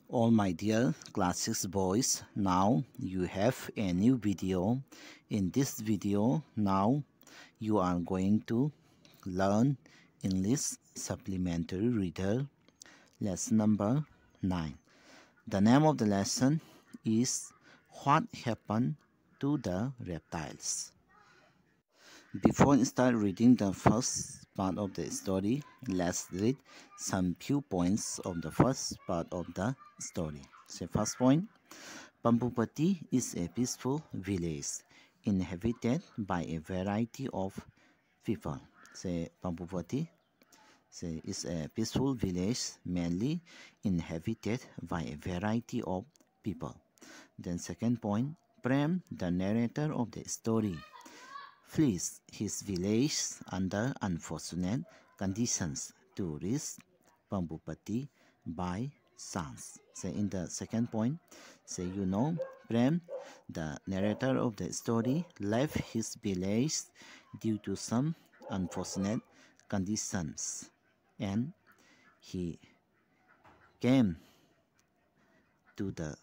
All my dear class 6 boys, now you have a new video. In this video, now you are going to learn English Supplementary Reader, lesson number 9. The name of the lesson is What Happened to the Reptiles. Before we start reading the first part of the story, let's read some few points of the first part of the story. So first point, Pampupati is a peaceful village inhabited by a variety of people. Say Pampupati is a peaceful village mainly inhabited by a variety of people. Then second point, Prem, the narrator of the story, flees his village under unfortunate conditions to reach Pampupati by chance. So in the second point, Prem, the narrator of the story, left his village due to some unfortunate conditions, and he came to the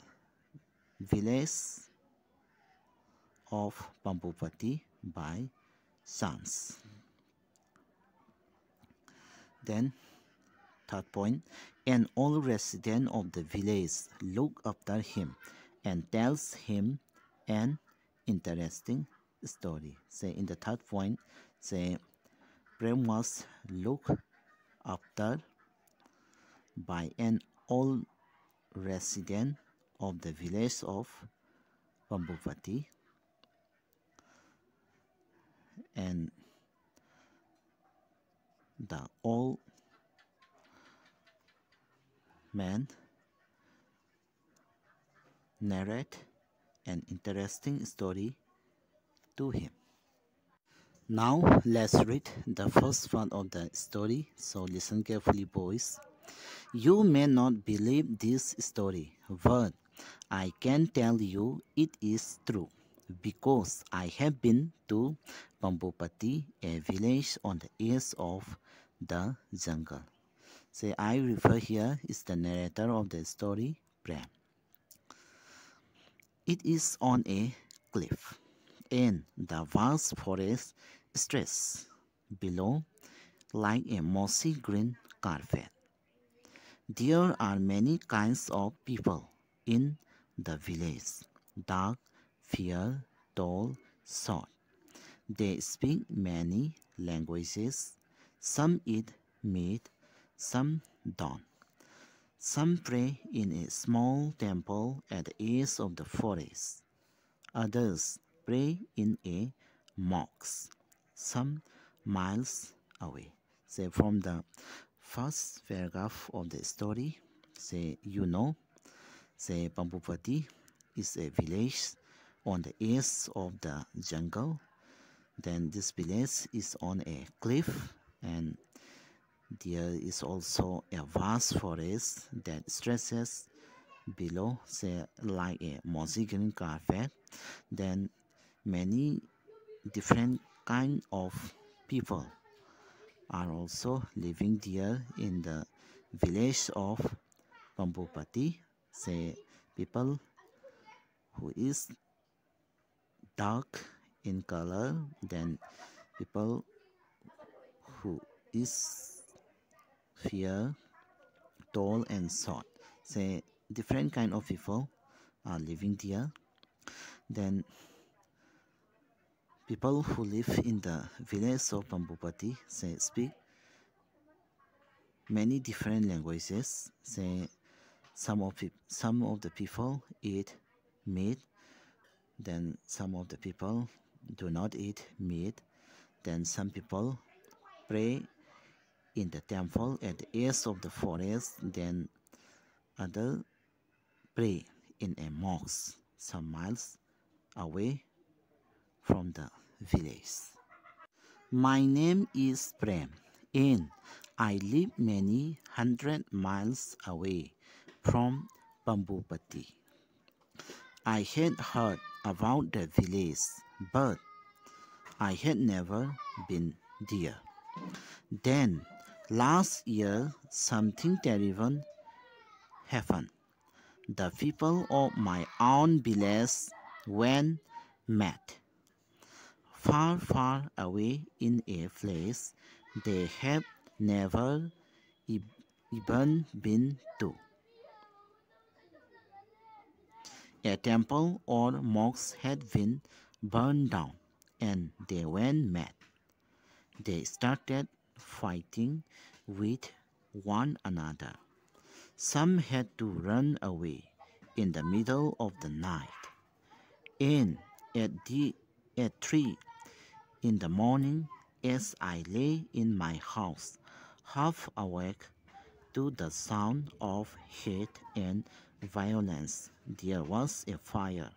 village of Pampupati by chance. Then third point, an old resident of the village look after him and tells him an interesting story. Say in the third point, Prem was looked after by an old resident of the village of Pampupati, and the old man narrate an interesting story to him. Now let's read the first part of the story, so listen carefully, boys. You may not believe this story, but I can tell you it is true, because I have been to Pampupati, a village on the edge of the jungle. I refer here is the narrator of the story, Prem. It is on a cliff, and the vast forest stretches below like a mossy green carpet. There are many kinds of people in the village: dark, fair, tall, short. They speak many languages. Some eat meat, some don't. Some pray in a small temple at the edge of the forest. Others pray in a mosque some miles away. From the first paragraph of the story, Pampupati is a village on the edge of the jungle. Then this village is on a cliff, and there is also a vast forest that stretches below, like a mossy green carpet. Then many different kind of people are also living there in the village of Pampupati. People who is dark in color, then people who is fair, tall and short. Different kind of people are living there. Then people who live in the village of Pampupati speak many different languages. Some of the people eat meat. Then some of the people do not eat meat. Then some people pray in the temple at the edge of the forest. Then others pray in a mosque some miles away from the village. My name is Prem, and I live many hundred miles away from Pampupati. I had heard about the village, but I had never been there. Then last year something terrible happened. the people of my own village went mad. Far, far away in a place they have never even been to. A temple or mosque had been burned down, and they went mad. They started fighting with one another. Some had to run away in the middle of the night. And at 3 in the morning, as I lay in my house, half awake to the sound of hate and violence, there was a fire.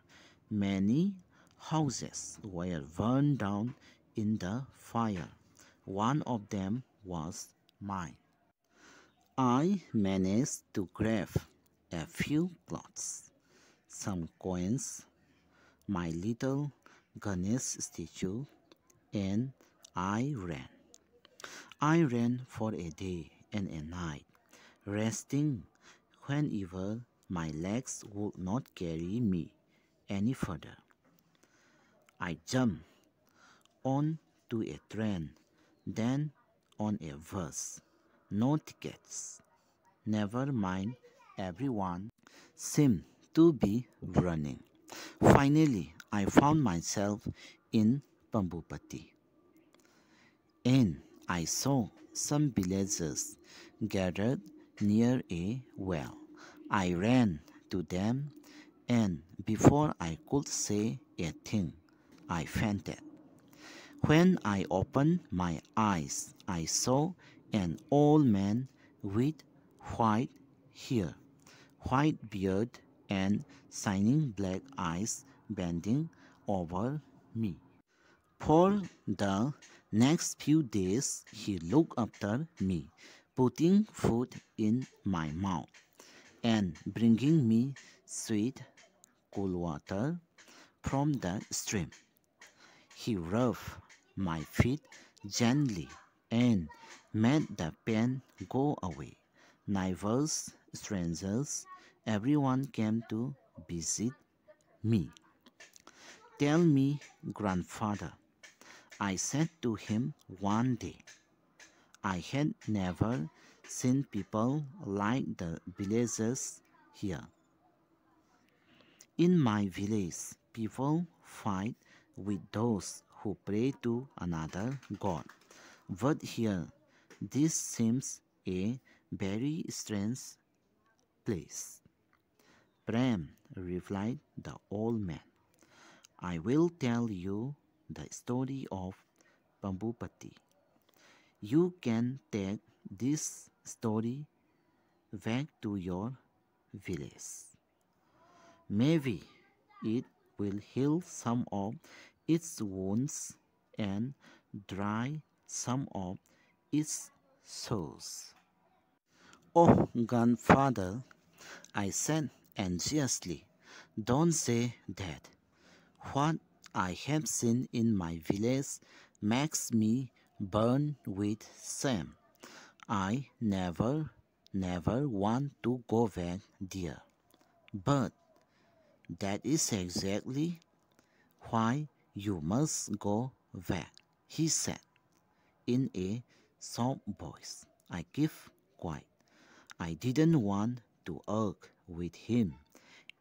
Many houses were burned down in the fire. One of them was mine. I managed to grab a few clothes, some coins, my little Ganesh statue, and I ran. I ran for a day and a night, resting whenever my legs would not carry me any further. I jumped on to a train, then on a bus. No tickets. Never mind, everyone seemed to be running. Finally, I found myself in Pambupati, and I saw some villagers gathered near a well. I ran to them, and before I could say a thing, I fainted. When I opened my eyes, I saw an old man with white hair, white beard, and shining black eyes bending over me. For the next few days, he looked after me, putting food in my mouth and bringing me sweet, cool water from the stream. He rubbed my feet gently and made the pain go away. Neighbors, strangers, everyone came to visit me. Tell me, grandfather, I said to him one day. I had never seen people like the villagers here. In my village, people fight with those who pray to another god. But here, this seems a very strange place. Prem, replied the old man, I will tell you the story of Pambupati. You can take this story back to your village. Maybe it will heal some of its wounds and dry some of its sores. Oh, grandfather, I said anxiously, don't say that. What I have seen in my village makes me burn with shame. I never want to go back there. But that is exactly why you must go back, he said in a soft voice. I kept quiet. I didn't want to argue with him,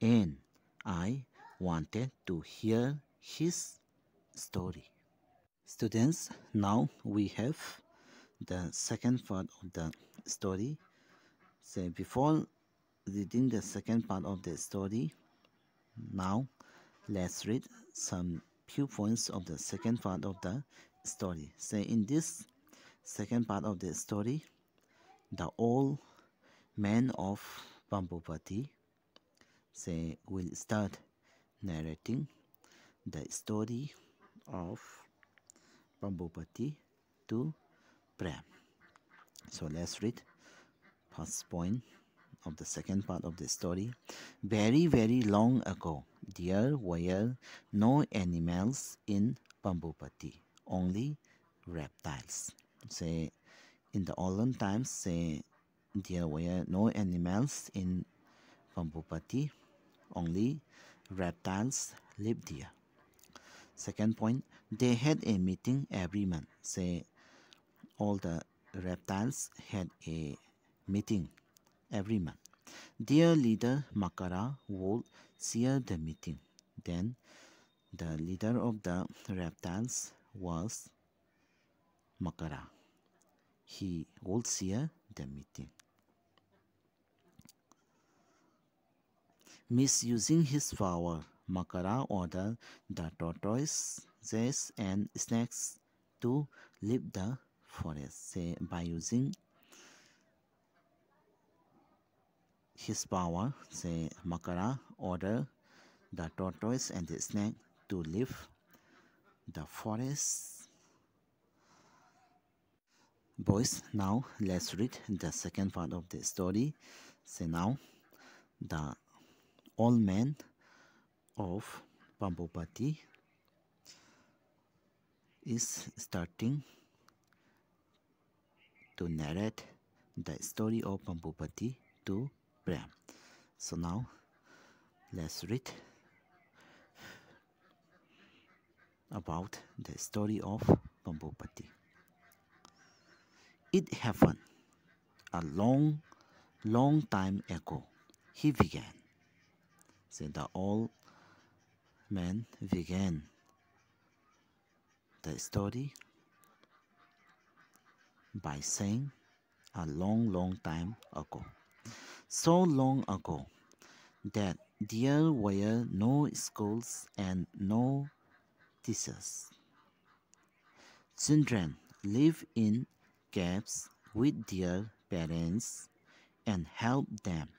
and I wanted to hear his story. Students, now we have the second part of the story. So before reading the second part of the story, now let's read some few points of the second part of the story. So in this second part of the story, the old man of Pambupati will start narrating the story of Pambupati to Prem. So let's read first point of the second part of the story. Very, very long ago, there were no animals in Pambupati, only reptiles. Say, in the olden times, there were no animals in Bambupati, only reptiles live there. Second point, they had a meeting every month. Say all the reptiles had a meeting every month. Their leader Makara would chair the meeting. Then the leader of the reptiles was Makara. He would chair the meeting. Misusing his power, Makara ordered the tortoises and snakes to leave the forest. Say, by using his power, say, Makara ordered the tortoise and the snake to leave the forest. Boys, now let's read the second part of the story. So now the old man of Bambupati is starting to narrate the story of Bambupati to Prem. So now let's read about the story of Bambupati. It happened a long time ago. He began. So the old man began the story by saying a long time ago. So long ago that there were no schools and no teachers. Children live in caves with their parents and help them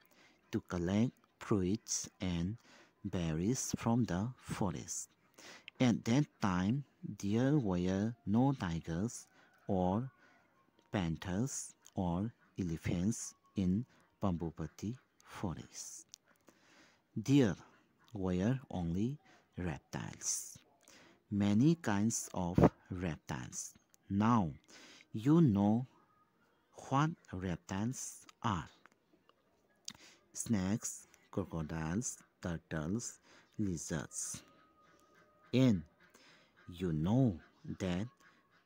to collect fruits and berries from the forest. At that time, there were no tigers or panthers or elephants in Bambupati forest. There were only reptiles, many kinds of reptiles. Now you know what reptiles are: snakes, crocodiles, turtles, lizards. And you know that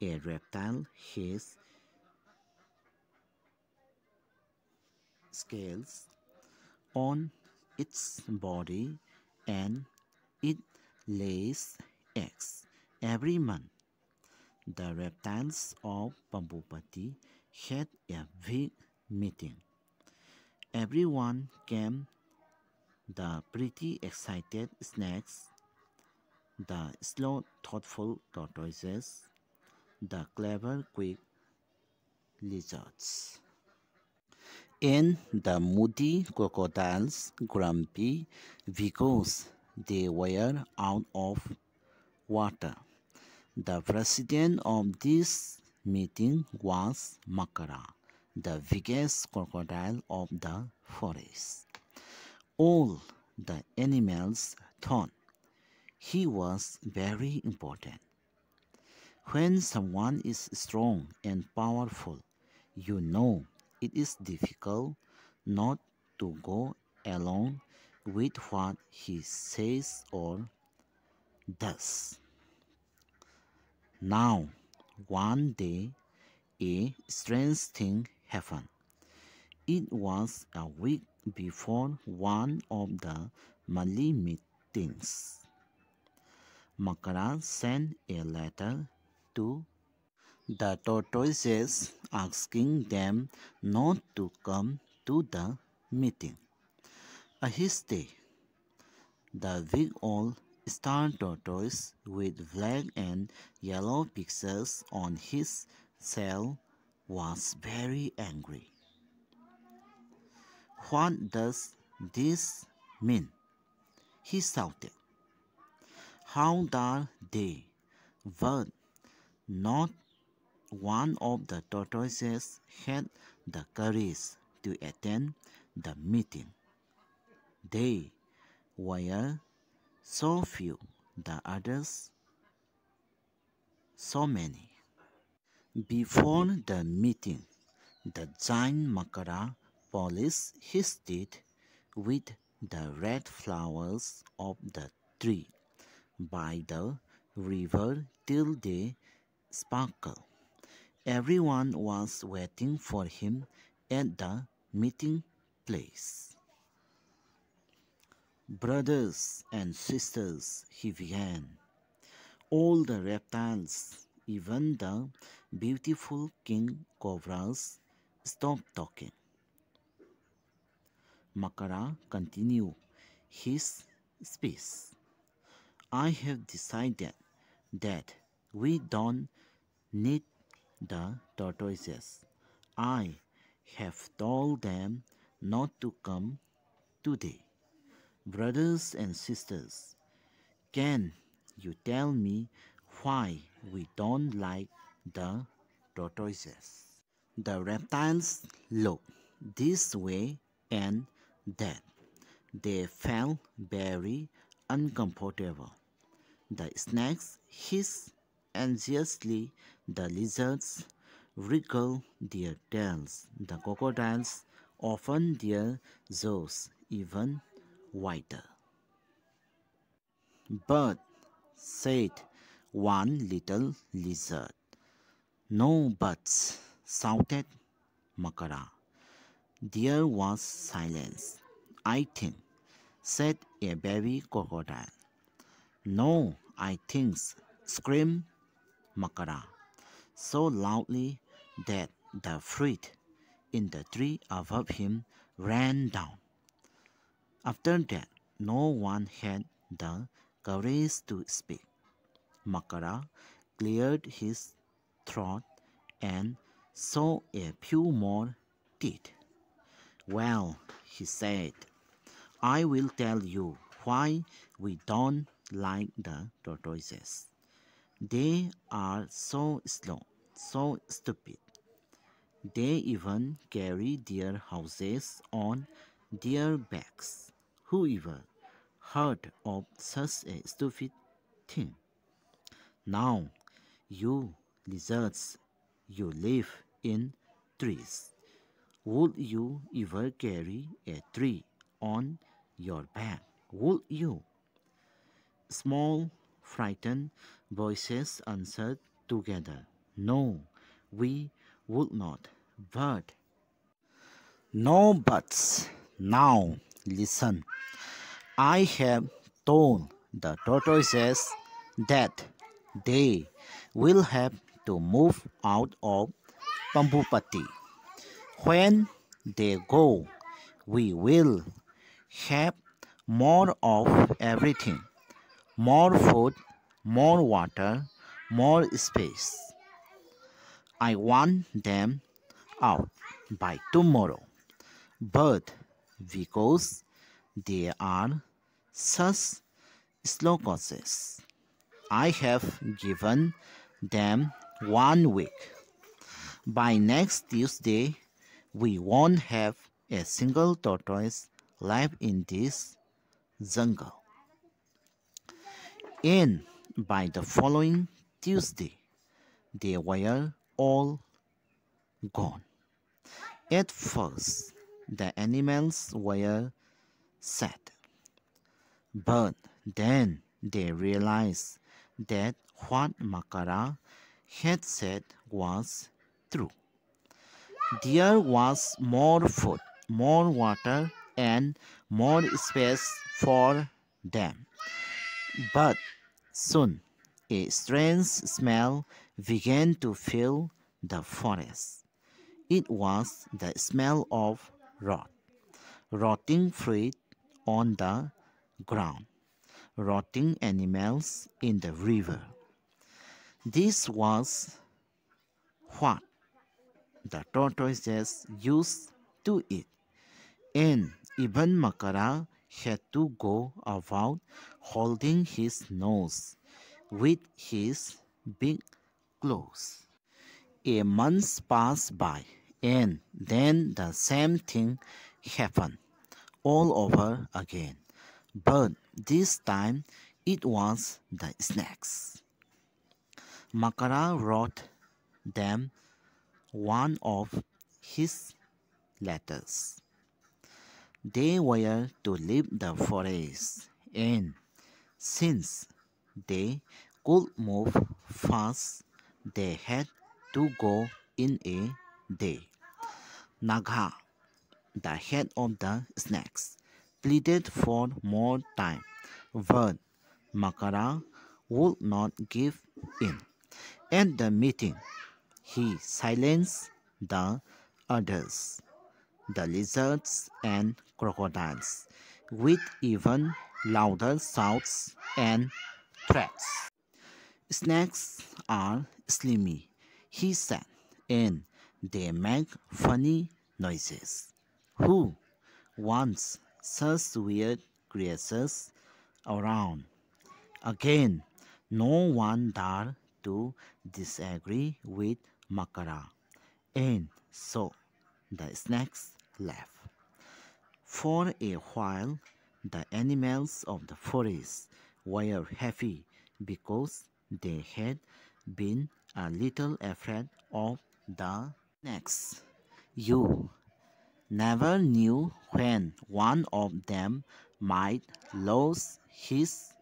a reptile has scales on its body and it lays eggs. Every month, the reptiles of Bambupati had a big meeting. Everyone came: the pretty excited snakes, the slow thoughtful tortoises, the clever quick lizards, and the moody crocodiles, grumpy because they were out of water. The president of this meeting was Makara, the biggest crocodile of the forest. All the animals thought he was very important. When someone is strong and powerful, you know it is difficult not to go along with what he says or does. Now, one day, a strange thing happened. It was a week before one of the monthly meetings. Makara sent a letter to the tortoises asking them not to come to the meeting. His day, the big old star tortoise with black and yellow pixels on his shell was very angry. What does this mean? He shouted. How dare they? But not one of the tortoises had the courage to attend the meeting. They were so few, the others so many. Before the meeting, the giant Makara polished his teeth with the red flowers of the tree by the river till they sparkle. Everyone was waiting for him at the meeting place. Brothers and sisters, he began, all the reptiles, even the beautiful king cobras, stopped talking. Makara continued his speech. I have decided that we don't need the tortoises. I have told them not to come today. Brothers and sisters, can you tell me why we don't like the tortoises? The reptiles looked this way and that. They felt very uncomfortable. The snakes hissed anxiously, the lizards wriggled their tails, the crocodiles opened their jaws even wider. But, said one little lizard. No buts, shouted Makara. There was silence. I think, said a baby crocodile. No, I think, screamed Makara, so loudly that the fruit in the tree above him ran down. After that, no one had the courage to speak. Makara cleared his throat and saw a few more teeth. Well, he said, I will tell you why we don't like the tortoises. They are so slow, so stupid. They even carry their houses on their backs. Whoever heard of such a stupid thing? Now, you lizards, you live in trees. Would you ever carry a tree on your back? Would you? Small, frightened voices answered together. No, we would not. But no buts. Now listen. I have told the tortoises that they will have to move out of Pambupati. When they go, we will have more of everything. More food, more water, more space. I want them out by tomorrow. But because they are such slow causes, I have given them 1 week. By next Tuesday, we won't have a single tortoise left in this jungle. And by the following Tuesday, they were all gone. At first, the animals were sad, but then they realized that what Makara had said was true. There was more food, more water, and more space for them. But soon a strange smell began to fill the forest. It was the smell of rotting fruit on the ground, rotting animals in the river. This was what the tortoises used to eat, and even Makara had to go about holding his nose with his big claws. A month passed by, and then the same thing happened all over again. But this time it was the snakes. Makara wrote them one of his letters. They were to leave the forest, and since they could move fast, they had to go in a day. Nagha, the head of the snakes, pleaded for more time, but Makara would not give in. At the meeting, he silenced the others, the lizards and crocodiles, with even louder shouts and threats. Snakes are slimy, he said, and they make funny noises. Who wants such weird creatures around? Again, no one dared to disagree with Makara, and so the snakes left. For a while, the animals of the forest were happy because they had been a little afraid of the snakes. You never knew when one of them might lose his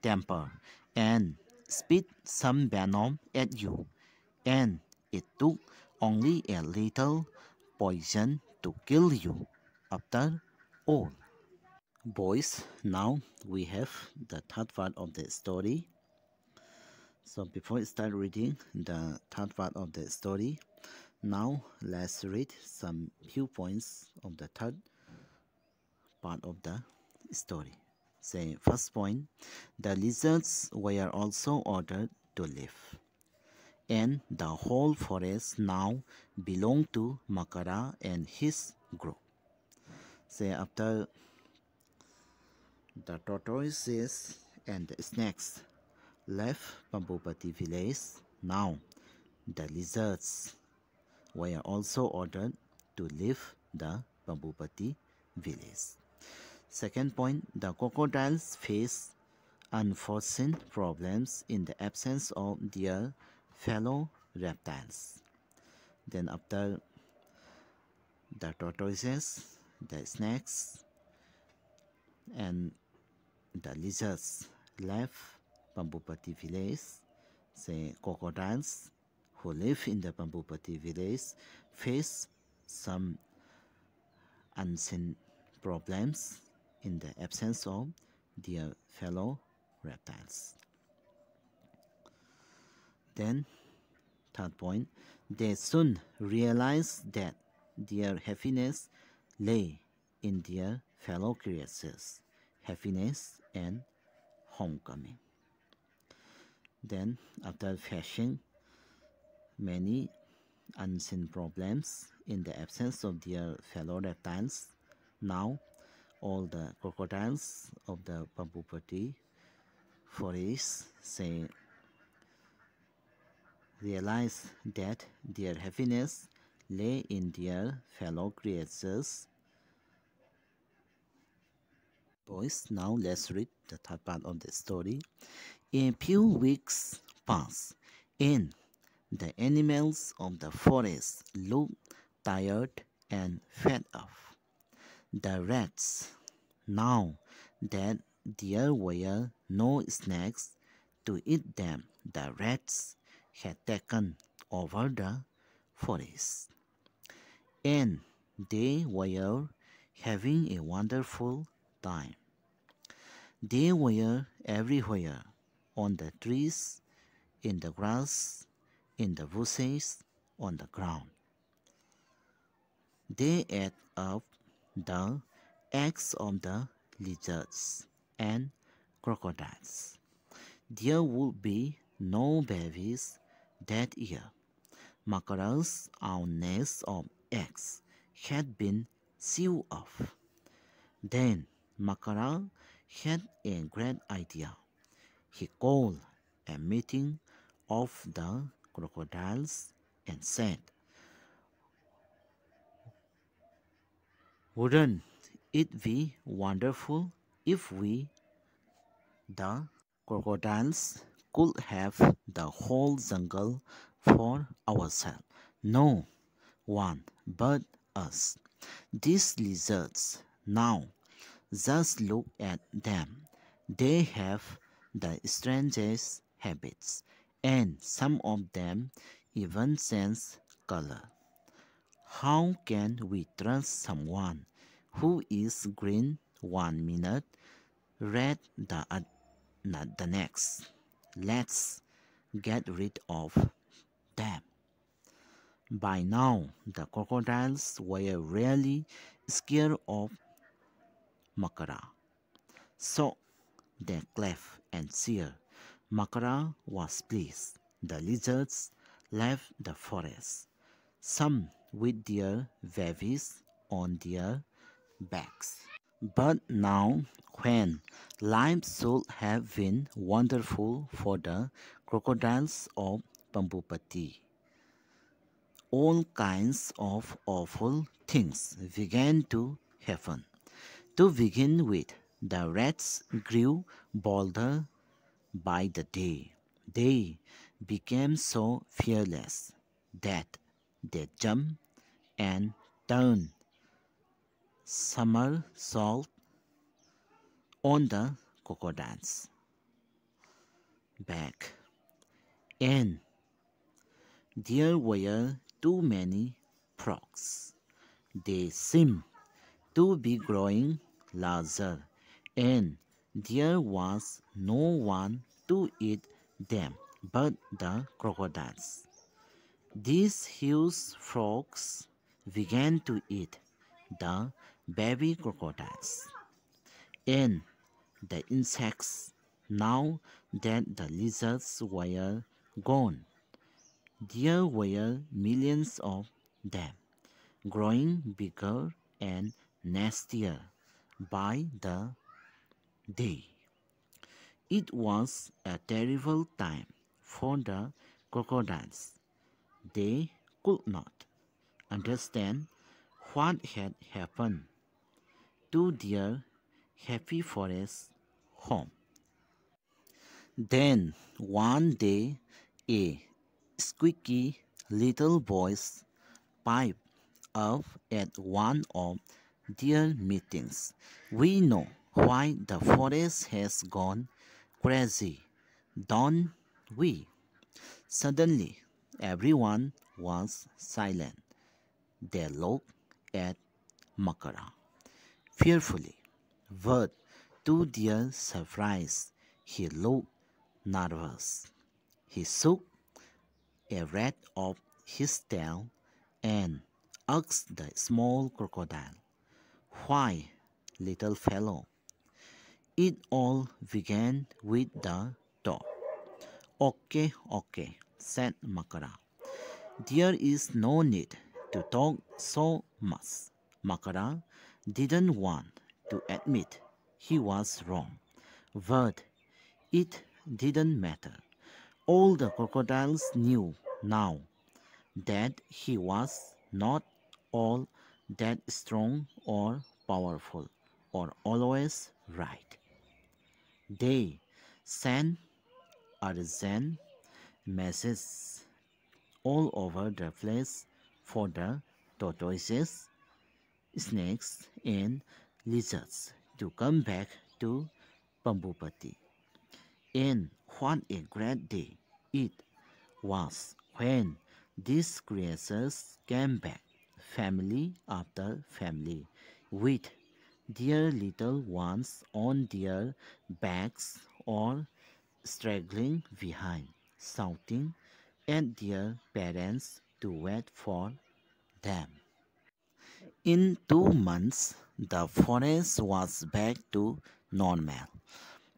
temper and spit some venom at you, and it took only a little poison to kill you. After all, boys, now we have the third part of the story. So before we start reading the third part of the story, now let's read some few points of the third part of the story. Say, first point, the lizards were also ordered to leave, and the whole forest now belonged to Makara and his group. Say, after the tortoises and the snakes left Pambupati village, now the lizards were also ordered to leave the Pambupati village. Second point, the crocodiles face unforeseen problems in the absence of their fellow reptiles. Then after the tortoises, the snakes, and the lizards left Pambupati village, the crocodiles who live in the Pambupati village face some unseen problems in the absence of their fellow reptiles. Then, third point, they soon realized that their happiness lay in their fellow creatures, happiness and homecoming. Then, after facing many unseen problems in the absence of their fellow reptiles, now all the crocodiles of the Pambupati forest say realize that their happiness lay in their fellow creatures. Boys, now let's read the third part of the story. A few weeks pass, and the animals of the forest looked tired and fed up. The rats, now that there were no snakes to eat them, the rats had taken over the forest, and they were having a wonderful time. They were everywhere, on the trees, in the grass, in the bushes, on the ground. They ate up the eggs of the lizards and crocodiles. There would be no babies that year. Makara's own nest of eggs had been sealed off. Then Makara had a great idea. He called a meeting of the crocodiles and said, "Wouldn't it be wonderful if we, the crocodiles, could have the whole jungle for ourselves? No one but us. These lizards, Now, just look at them. They have the strangest habits, and some of them even sense color. How can we trust someone who is green one minute, red the next? Let's get rid of them. By now, the crocodiles were really scared of Makara. So they cleft and cheered. Makara was pleased. The lizards left the forest, some with their babies on their backs. But now, when life should have been wonderful for the crocodiles of Pambupati, all kinds of awful things began to happen. To begin with, the rats grew bolder by the day. They became so fearless that they jumped and turned somersault on the crocodile's back. And there were too many frogs. They seemed to be growing larger, and there was no one to eat them but the crocodiles. These huge frogs began to eat the baby crocodiles and the insects. Now that the lizards were gone, there were millions of them, growing bigger and nastier by the day. It was a terrible time for the crocodiles. They could not understand what had happened to their happy forest home. Then one day a squeaky little voice piped up at one of their meetings. We know why the forest has gone crazy, don't we? Suddenly, everyone was silent. They looked at Makara fearfully, but to their surprise, he looked nervous. He shook a rat off his tail and asked the small crocodile, "Why, little fellow?" It all began with the door. "Okay, okay," said Makara. "There is no need to talk so much." Makara didn't want to admit he was wrong, but it didn't matter. All the crocodiles knew now that he was not all that strong or powerful or always right. They sent urgent messages all over the place for the tortoises, snakes, and lizards to come back to Pambupati. And what a great day it was when these creatures came back, family after family, with their little ones on their backs or straggling behind, shouting at their parents to wait for them. In 2 months, the forest was back to normal.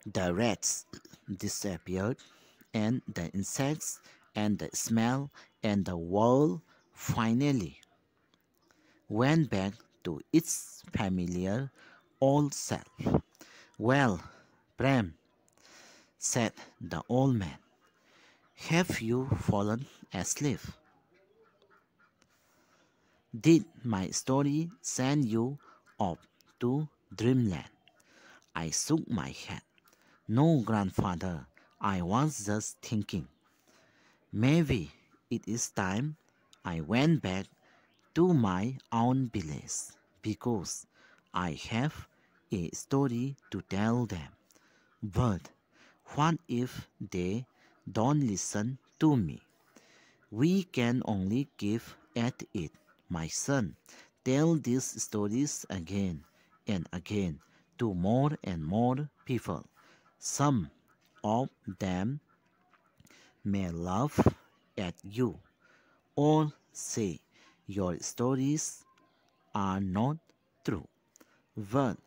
The rats disappeared, and the insects, and the smell, and the world finally went back to its familiar old self. "Well, Prem," said the old man, "have you fallen asleep? Did my story send you off to dreamland?" I shook my head. "No, grandfather, I was just thinking. Maybe it is time I went back to my own village because I have a story to tell them. But what if they don't listen to me? We can only give at it. My son, tell these stories again and again to more and more people. Some of them may laugh at you or say your stories are not true, but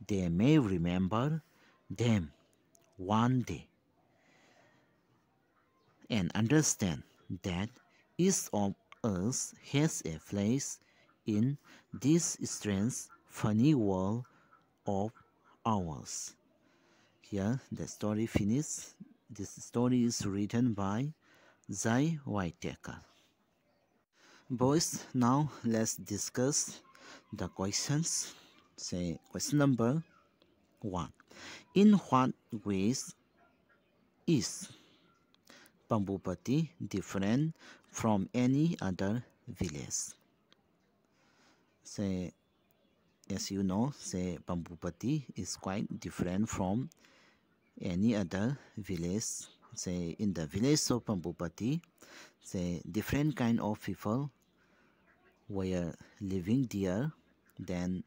they may remember them one day and understand that each of us has a place in this strange, funny world of ours. Here, the story finishes. This story is written by Zai Whitaker. Boys, now let's discuss the questions. Say, question number 1. In what ways is Pambupati different from any other village? Say, as you know, say Pambupati is quite different from any other village. Say in the village of Pambupati, say different kind of people were living there. Then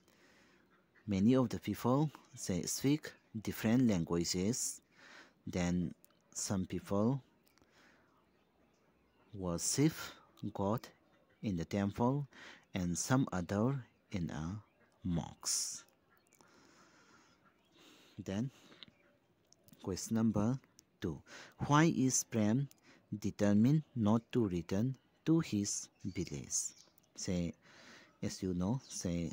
many of the people say speak different languages. Then some people worship God in the temple and some other in a mosque. Then question number 2. Why is Prem determined not to return to his village? Say, as you know, say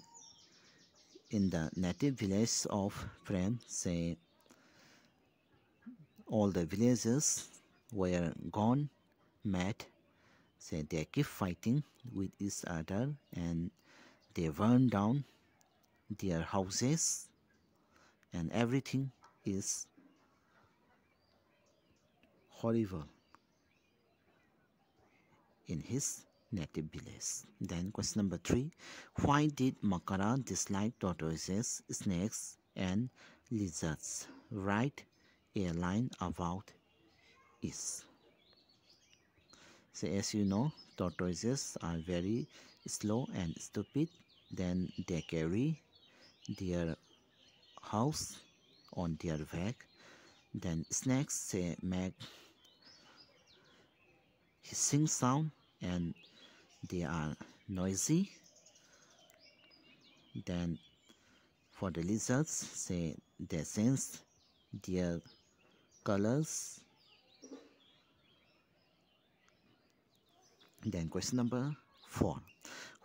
in the native village of Prem, say all the villagers were gone mad. Say they keep fighting with each other and they burn down their houses and everything is horrible in his native village. Then question number 3. Why did Makara dislike tortoises, snakes and lizards? Write a line about it. So as you know, tortoises are very slow and stupid. Then they carry their house on their back. Then snakes say make hissing sound and they are noisy. Then for the lizards, say they sense their colors. Then question number 4.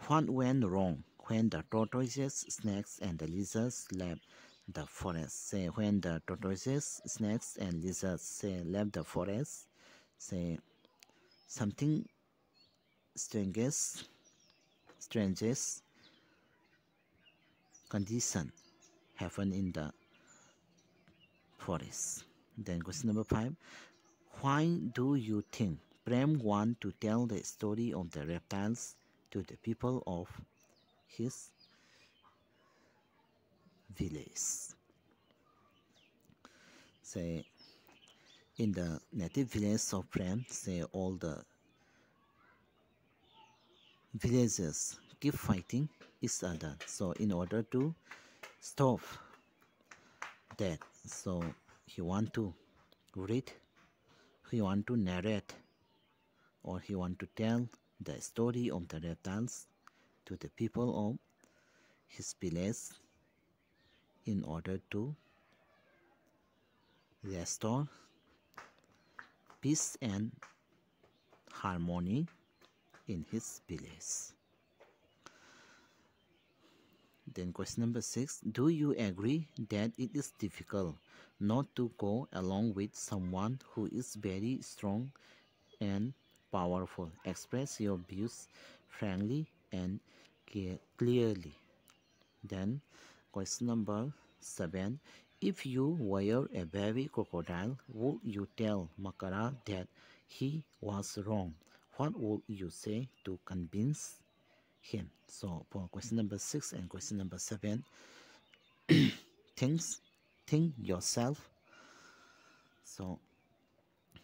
What went wrong when the tortoises, snakes and the lizards left the forest? Say when the tortoises, snakes and lizards say left the forest, say something strangest condition happen in the forest. Then question number 5. Why do you think Prem want to tell the story of the reptiles to the people of his village? Say in the native village of Prem, say all the villagers keep fighting each other. So in order to stop that, so he want to read, he want to narrate, or he want to tell the story of the reptiles to the people of his village in order to restore peace and harmony in his village. Then question number 6. Do you agree that it is difficult not to go along with someone who is very strong and powerful? Express your views frankly and clearly. Then question number 7. If you were a baby crocodile, would you tell Makara that he was wrong? What would you say to convince him? So for question number 6 and question number 7, think yourself. So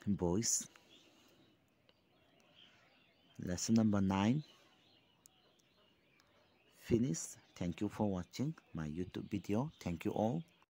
boys, lesson number 9 finished. Thank you for watching my YouTube video. Thank you all.